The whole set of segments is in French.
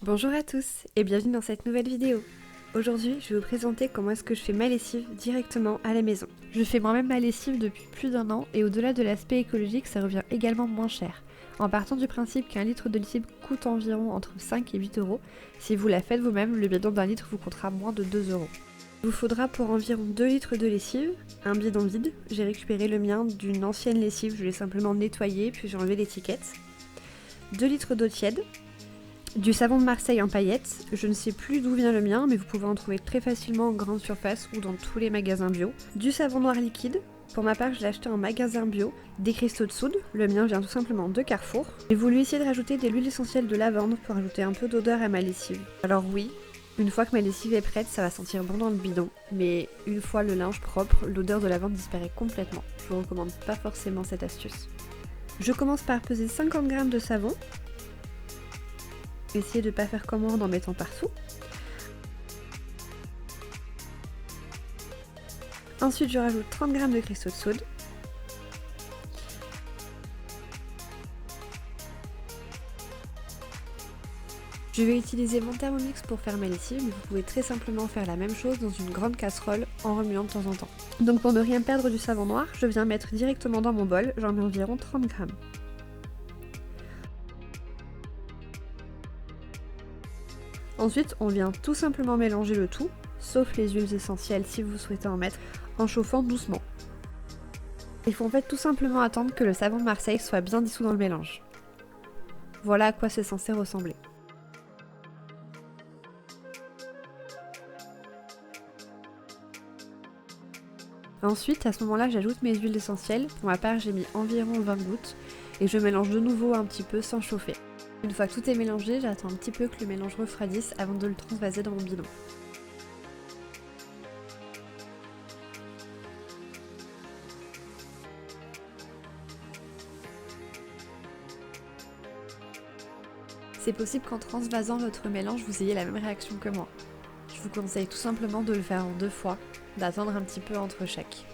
Bonjour à tous et bienvenue dans cette nouvelle vidéo. Aujourd'hui, je vais vous présenter comment est-ce que je fais ma lessive directement à la maison. Je fais moi-même ma lessive depuis plus d'1 an et au-delà de l'aspect écologique, ça revient également moins cher. En partant du principe qu'un litre de lessive coûte environ entre 5 et 8 euros, si vous la faites vous-même, le bidon d'un litre vous coûtera moins de 2 euros. Il vous faudra pour environ 2 litres de lessive, un bidon vide. J'ai récupéré le mien d'une ancienne lessive, je l'ai simplement nettoyé puis j'ai enlevé l'étiquette. 2 litres d'eau tiède. Du savon de Marseille en paillettes, je ne sais plus d'où vient le mien, mais vous pouvez en trouver très facilement en grande surface ou dans tous les magasins bio. Du savon noir liquide, pour ma part je l'ai acheté en magasin bio. Des cristaux de soude, le mien vient tout simplement de Carrefour. J'ai voulu essayer de rajouter de l'huile essentielle de lavande pour ajouter un peu d'odeur à ma lessive. Alors oui, une fois que ma lessive est prête, ça va sentir bon dans le bidon, mais une fois le linge propre, l'odeur de lavande disparaît complètement. Je vous recommande pas forcément cette astuce. Je commence par peser 50 g de savon. Essayez de ne pas faire comme moi en mettant partout. Ensuite, je rajoute 30 g de cristaux de soude. Je vais utiliser mon Thermomix pour faire ma lessive, mais vous pouvez très simplement faire la même chose dans une grande casserole en remuant de temps en temps. Donc pour ne rien perdre du savon noir, je viens mettre directement dans mon bol, j'en mets environ 30 g. Ensuite, on vient tout simplement mélanger le tout, sauf les huiles essentielles si vous souhaitez en mettre, en chauffant doucement. Il faut en fait tout simplement attendre que le savon de Marseille soit bien dissous dans le mélange. Voilà à quoi c'est censé ressembler. Ensuite, à ce moment-là, j'ajoute mes huiles essentielles. Pour ma part, j'ai mis environ 20 gouttes et je mélange de nouveau un petit peu sans chauffer. Une fois que tout est mélangé, j'attends un petit peu que le mélange refroidisse avant de le transvaser dans mon bidon. C'est possible qu'en transvasant votre mélange, vous ayez la même réaction que moi. Je vous conseille tout simplement de le faire en 2 fois, d'attendre un petit peu entre chaque.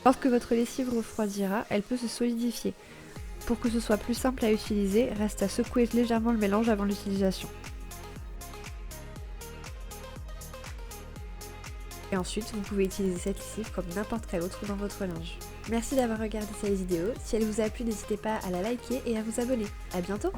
Lorsque votre lessive refroidira, elle peut se solidifier. Pour que ce soit plus simple à utiliser, reste à secouer légèrement le mélange avant l'utilisation. Et ensuite, vous pouvez utiliser cette lessive comme n'importe quelle autre dans votre linge. Merci d'avoir regardé cette vidéo. Si elle vous a plu, n'hésitez pas à la liker et à vous abonner. À bientôt!